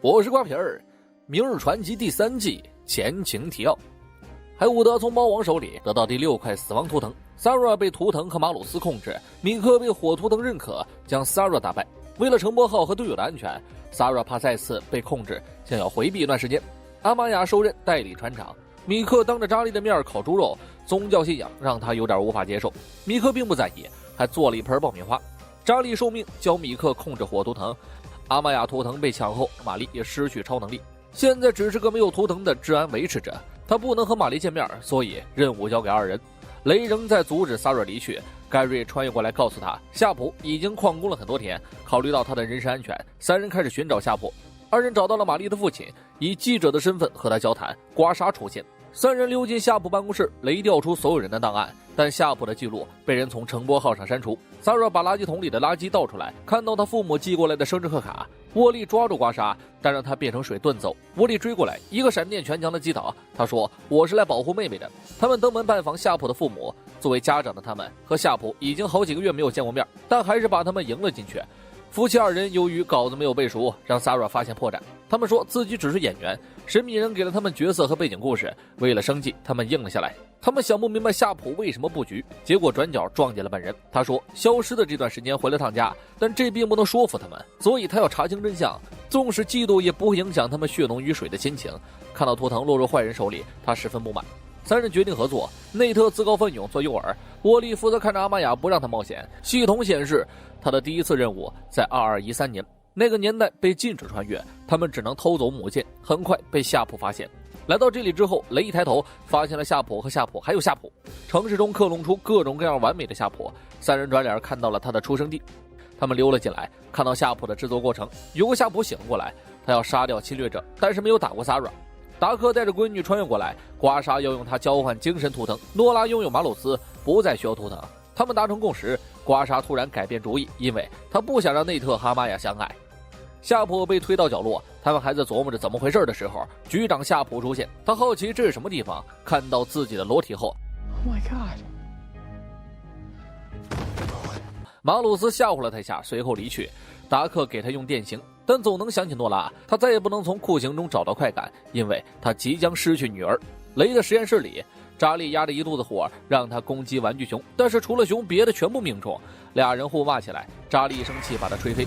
我是瓜皮儿，《明日传奇》第3季前情提要。海伍德从猫王手里得到第6块死亡图腾， Sara 被图腾和马鲁斯控制，米克被火图腾认可，将 Sara 打败。为了城堡号和队友的安全， Sara 怕再次被控制，想要回避一段时间。阿玛雅受任代理船长，米克当着扎利的面烤猪肉，宗教信仰让他有点无法接受。米克并不在意，还做了一盆爆米花。扎利受命教米克控制火图腾，阿玛雅图腾被抢后，玛丽也失去超能力，现在只是个没有图腾的治安维持者。他不能和玛丽见面，所以任务交给二人。雷仍在阻止 Sara 离去，盖瑞穿越过来告诉他，夏普已经旷工了很多天，考虑到他的人身安全，三人开始寻找夏普。二人找到了玛丽的父亲，以记者的身份和他交谈。刮痧出现，三人溜进夏普办公室，雷调出所有人的档案，但夏普的记录被人从乘波号上删除。Sara 把垃圾桶里的垃圾倒出来，看到他父母寄过来的生日贺卡。沃利抓住刮痧，但让他变成水遁走。沃利追过来，一个闪电全将他击倒。他说：“我是来保护妹妹的。”他们登门拜访夏普的父母。作为家长的他们和夏普已经好几个月没有见过面，但还是把他们迎了进去。夫妻二人由于稿子没有背熟，让 Sara 发现破绽。他们说自己只是演员，神秘人给了他们角色和背景故事，为了生计，他们应了下来。他们想不明白夏普为什么布局，结果转角撞见了本人。他说消失的这段时间回了趟家，但这并不能说服他们，所以他要查清真相。纵使嫉妒也不会影响他们血浓于水的亲情。看到图腾落入坏人手里，他十分不满。三人决定合作，内特自告奋勇做诱饵，沃利负责看着阿玛雅不让他冒险。系统显示他的第一次任务在2213年，那个年代被禁止穿越，他们只能偷走母舰，很快被夏普发现。来到这里之后，雷一抬头发现了夏普和夏普还有夏普，城市中克隆出各种各样完美的夏普。三人转脸看到了他的出生地，他们溜了进来，看到夏普的制作过程。有个夏普醒了过来，他要杀掉侵略者，但是没有打过 Sara。达克带着闺女穿越过来，刮痧要用它交换精神图腾，诺拉拥有马鲁斯，不再需要图腾。他们达成共识，刮痧突然改变主意，因为他不想让内特和阿玛雅相爱。夏普被推到角落，他们还在琢磨着怎么回事的时候，局长夏普出现。他好奇这是什么地方，看到自己的裸体后 Oh my God， 马鲁斯吓唬了他一下，随后离去。达克给他用电刑，但总能想起诺拉，他再也不能从酷刑中找到快感，因为他即将失去女儿。雷的实验室里，扎利压着一肚子火，让他攻击玩具熊，但是除了熊，别的全部命中。俩人互骂起来，扎利一生气把他吹飞。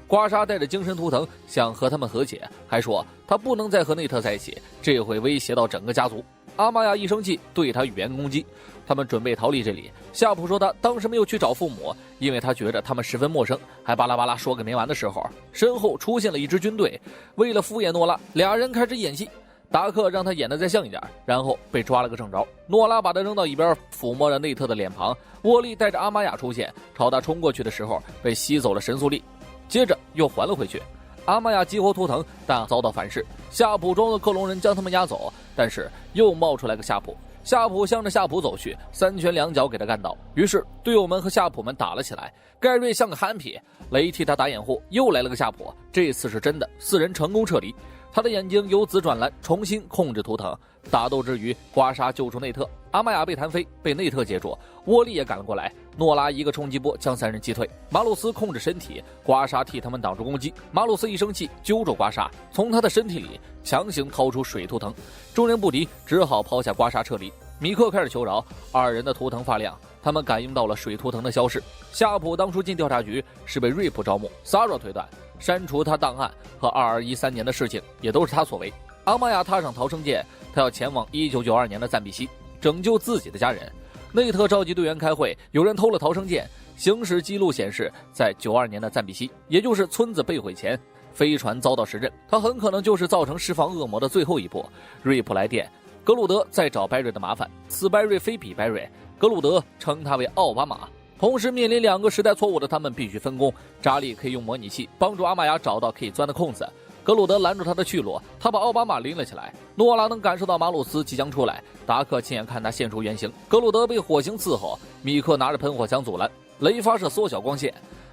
刮痧带着精神图腾想和他们和解，还说他不能再和内特在一起，这会威胁到整个家族。阿玛雅一生气对他语言攻击，他们准备逃离这里。夏普说他当时没有去找父母，因为他觉得他们十分陌生，还巴拉巴拉说个没完的时候，身后出现了一支军队。为了敷衍诺拉，俩人开始演戏。达克让他演得再像一点，然后被抓了个正着。诺拉把他扔到一边，抚摸着内特的脸庞。沃利带着阿玛雅出现，朝他冲过去的时候被吸走了神速力，接着又还了回去。阿玛雅激活图腾，但遭到反噬。夏普装的克隆人将他们押走，但是又冒出来个夏普。夏普向着夏普走去，三拳两脚给他干倒。于是队友们和夏普们打了起来。盖瑞像个憨皮，雷替他打掩护。又来了个夏普，这次是真的，四人成功撤离。他的眼睛由紫转蓝，重新控制图腾。打斗之余，刮痧救出内特，阿玛雅被弹飞，被内特接住。沃利也赶了过来，诺拉一个冲击波将三人击退。马鲁斯控制身体，刮痧替他们挡住攻击。马鲁斯一生气揪住刮痧，从他的身体里强行掏出水图腾。众人不敌，只好抛下刮痧撤离。米克开始求饶，二人的图腾发亮，他们感应到了水图腾的消逝。夏普当初进调查局是被瑞普招募， Sara 推断删除他档案和2213年的事情也都是他所为。阿玛雅踏上逃生舰，他要前往1992年的赞比西，拯救自己的家人。内特召集队员开会，有人偷了逃生舰。行驶记录显示，在92年的赞比西，也就是村子被毁前，飞船遭到时震，他很可能就是造成释放恶魔的最后一步。瑞普来电，格鲁德在找拜瑞的麻烦，此拜瑞非彼拜瑞，格鲁德称他为奥巴马。同时面临两个时代错误的他们必须分工。扎利可以用模拟器帮助阿玛雅找到可以钻的空子，格鲁德拦住他的去路，他把奥巴马拎了起来。诺拉能感受到马鲁斯即将出来，达克亲眼看他现出原形。格鲁德被火星伺候，米克拿着喷火枪阻拦，雷发射缩小光线。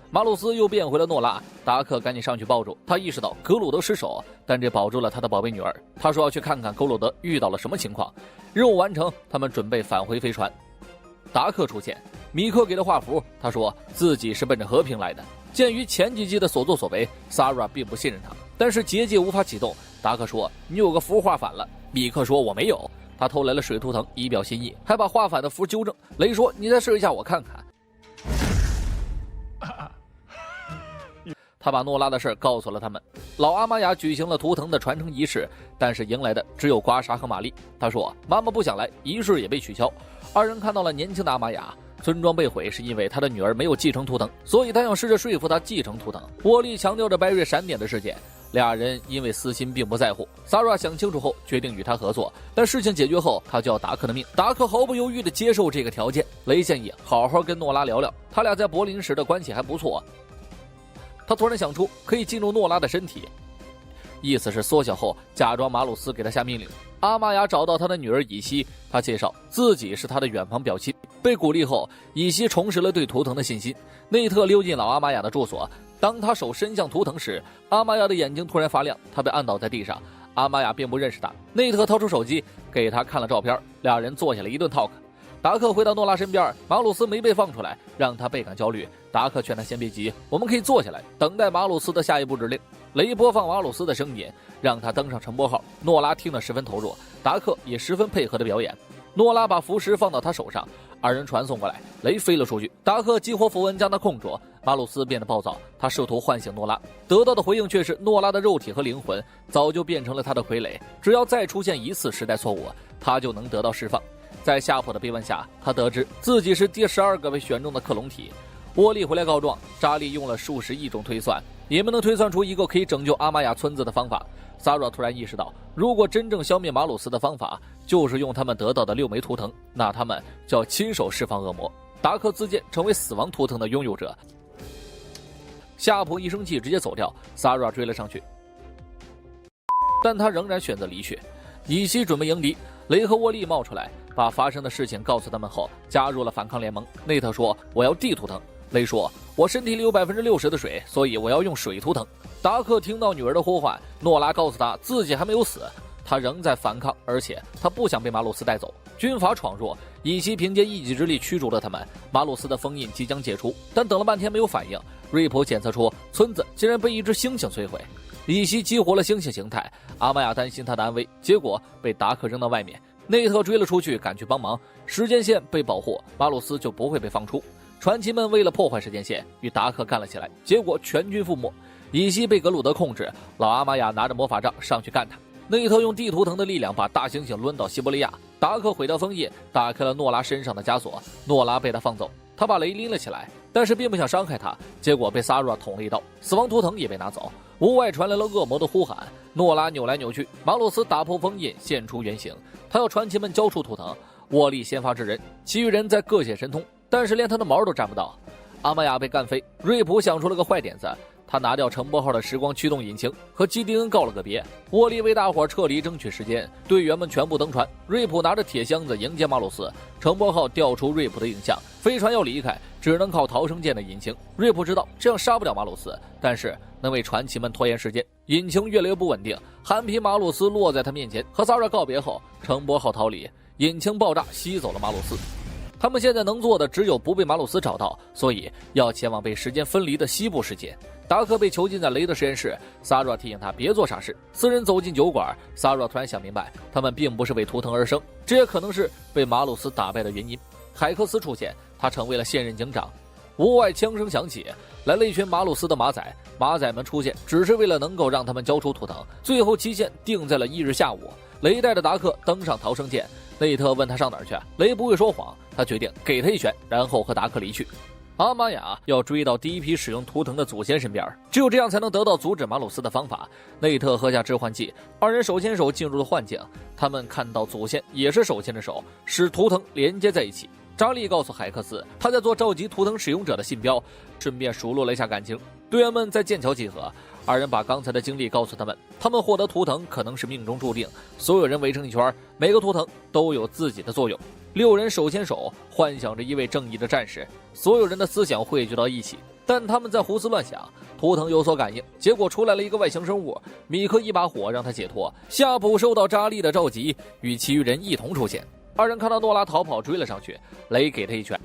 马鲁斯又变回了诺拉，达克赶紧上去抱住他，意识到格鲁德失手，但这保住了他的宝贝女儿。他说要去看看格鲁德遇到了什么情况。任务完成，他们准备返回飞船。达克出现，米克给他画符，他说自己是奔着和平来的。鉴于前几季的所作所为， Sara 并不信任他，但是结界无法启动。达克说：“你有个符画反了。”米克说：“我没有。”他偷来了水图腾以表心意，还把画反的符纠正。雷说：“你再试一下，我看看。”他把诺拉的事告诉了他们。老阿玛雅举行了图腾的传承仪式，但是迎来的只有刮痧和玛丽。他说：“妈妈不想来，仪式也被取消。”二人看到了年轻的阿玛雅。村庄被毁是因为他的女儿没有继承图腾，所以他想试着说服她继承图腾。沃利强调着白瑞闪点的事件，俩人因为私心并不在乎。萨拉想清楚后决定与他合作，但事情解决后，他就要达克的命。达克毫不犹豫地接受这个条件。雷建议好好跟诺拉聊聊，他俩在柏林时的关系还不错。他突然想出可以进入诺拉的身体，意思是缩小后假装马鲁斯给他下命令。阿玛雅找到他的女儿以西，他介绍自己是他的远房表亲。被鼓励后，以西重拾了对图腾的信心。内特溜进老阿玛雅的住所，当他手伸向图腾时，阿玛雅的眼睛突然发亮，他被按倒在地上。阿玛雅并不认识他。内特掏出手机给他看了照片，俩人坐下了一顿 talk。达克回到诺拉身边，马鲁斯没被放出来，让他倍感焦虑。达克劝他先别急，我们可以坐下来等待马鲁斯的下一步指令。雷播放马鲁斯的声音，让他登上乘波号。诺拉听得十分投入，达克也十分配合的表演。诺拉把符石放到他手上，二人传送过来，雷飞了出去。达克激活符文将他控住，马鲁斯变得暴躁，他试图唤醒诺拉，得到的回应却是诺拉的肉体和灵魂早就变成了他的傀儡，只要再出现一次时代错误，他就能得到释放。在夏普的逼问下，他得知自己是第12个被选中的克隆体。沃利回来告状，扎利用了数十亿种推算，也没能推算出一个可以拯救阿玛雅村子的方法。萨拉突然意识到，如果真正消灭马鲁斯的方法就是用他们得到的6枚图腾，那他们就要亲手释放恶魔。达克自荐成为死亡图腾的拥有者。夏普一生气直接走掉，萨拉追了上去，但他仍然选择离去。以西准备迎敌，雷和沃利冒出来，把发生的事情告诉他们后，加入了反抗联盟。内特说：“我要地图腾。”雷说：“我身体里有60%的水，所以我要用水图腾。”达克听到女儿的呼唤，诺拉告诉他自己还没有死，他仍在反抗，而且他不想被马鲁斯带走。军阀闯入，以西凭借一己之力驱逐了他们。马鲁斯的封印即将解除，但等了半天没有反应。瑞普检测出村子竟然被一只猩猩摧毁。以西激活了猩猩形态，阿玛雅担心他的安危，结果被达克扔到外面。内特追了出去，赶去帮忙。时间线被保护，马鲁斯就不会被放出。传奇们为了破坏时间线，与达克干了起来，结果全军覆没。以西被格鲁德控制，老阿玛雅拿着魔法杖上去干他。内特用地图腾的力量把大猩猩抡到西伯利亚。达克毁掉封印，打开了诺拉身上的枷锁。诺拉被他放走，他把雷拎了起来，但是并不想伤害他，结果被萨拉捅了一刀。死亡图腾也被拿走。屋外传来了恶魔的呼喊，诺拉扭来扭去，马鲁斯打破封印，现出原形。他要传奇们交出图腾。沃利先发制人，其余人在各显神通，但是连他的毛都沾不到。阿玛雅被干飞，瑞普想出了个坏点子，他拿掉乘波号的时光驱动引擎，和基迪恩告了个别。沃利为大伙撤离争取时间，队员们全部登船。瑞普拿着铁箱子迎接马鲁斯，乘波号调出瑞普的影像，飞船要离开，只能靠逃生舰的引擎。瑞普知道这样杀不了马鲁斯，但是能为传奇们拖延时间。引擎越来越不稳定，憨皮马鲁斯落在他面前，和萨拉告别后，乘波号逃离，引擎爆炸吸走了马鲁斯。他们现在能做的只有不被马鲁斯找到，所以要前往被时间分离的西部世界。达克被囚禁在雷的实验室，萨拉提醒他别做傻事。四人走进酒馆，萨拉突然想明白，他们并不是为图腾而生，这也可能是被马鲁斯打败的原因。海克斯出现，他成为了现任警长。屋外枪声响起，来了一群马鲁斯的马仔。马仔们出现只是为了能够让他们交出图腾，最后期限定在了1日下午。雷带着达克登上逃生舰，内特问他上哪儿去，雷不会说谎，他决定给他一拳，然后和达克离去。阿玛雅要追到第一批使用图腾的祖先身边，只有这样才能得到阻止马鲁斯的方法。内特喝下致幻剂，二人手牵手进入了幻境，他们看到祖先也是手牵着手，使图腾连接在一起。扎利告诉海克斯，他在做召集图腾使用者的信标，顺便数落了一下感情。队员们在剑桥集合，二人把刚才的经历告诉他们，他们获得图腾可能是命中注定。所有人围成一圈，每个图腾都有自己的作用。6人手牵手，幻想着一位正义的战士，所有人的思想汇聚到一起，但他们在胡思乱想。图腾有所感应，结果出来了一个外星生物。米克一把火让他解脱。夏普受到扎利的召集，与其余人一同出现。二人看到诺拉逃跑，追了上去，雷给他一拳，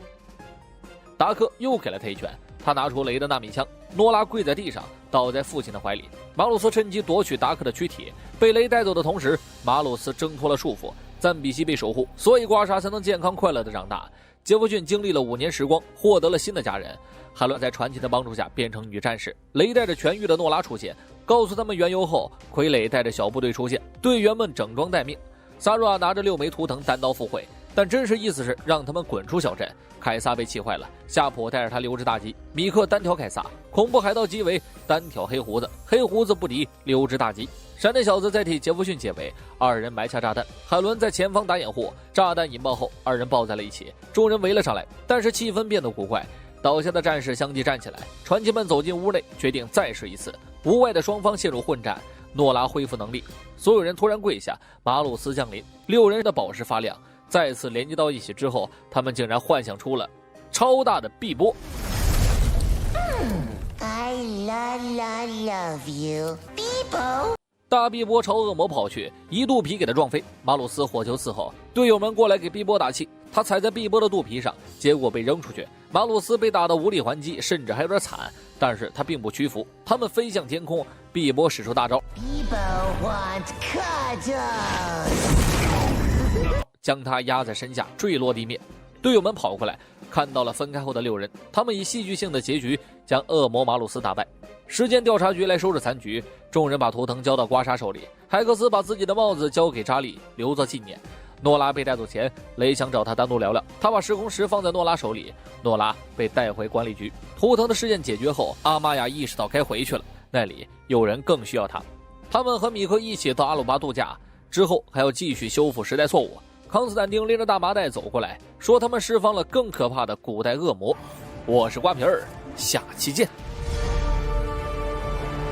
达克又给了他一拳。他拿出雷的纳米枪，诺拉跪在地上，倒在父亲的怀里。马鲁斯趁机夺取达克的躯体，被雷带走的同时，马鲁斯挣脱了束缚，赞比西被守护，所以刮痧才能健康快乐的长大。杰弗逊经历了5年时光，获得了新的家人。海伦在传奇的帮助下变成女战士，雷带着痊愈的诺拉出现，告诉他们缘由后，傀儡带着小部队出现，队员们整装待命。萨若拿着6枚图腾单刀赴会，但真实意思是让他们滚出小镇。凯撒被气坏了，夏普带着他溜之大吉，米克单挑凯撒，恐怖海盗基维单挑黑胡子，黑胡子不敌溜之大吉。闪电小子在替杰弗逊解围，2人埋下炸弹，海伦在前方打掩护，炸弹引爆后，2人抱在了一起，众人围了上来，但是气氛变得古怪，倒下的战士相继站起来，传奇们走进屋内，决定再试一次。屋外的双方陷入混战，诺拉恢复能力，所有人突然跪下，马鲁斯降临，6人的宝石发亮，再次连接到一起之后，他们竟然幻想出了超大的碧波。I love you, Beebo。大碧波朝恶魔跑去，一肚皮给他撞飞。马鲁斯火球伺候，队友们过来给碧波打气，他踩在碧波的肚皮上，结果被扔出去。马鲁斯被打得无力还击，甚至还有点惨，但是他并不屈服。他们飞向天空，碧波使出大招，将他压在身下，坠落地面。队友们跑过来，看到了分开后的6人，他们以戏剧性的结局将恶魔马鲁斯打败。时间调查局来收拾残局，众人把图腾交到刮痧手里，海克斯把自己的帽子交给查理，留作纪念。诺拉被带走前，雷想找他单独聊聊，他把时空石放在诺拉手里，诺拉被带回管理局。图腾的事件解决后，阿玛雅意识到该回去了，那里有人更需要他。他们和米克一起到阿鲁巴度假，之后还要继续修复时代错误。康斯坦丁拎着大麻袋走过来，说他们释放了更可怕的古代恶魔。我是瓜皮儿，下期见。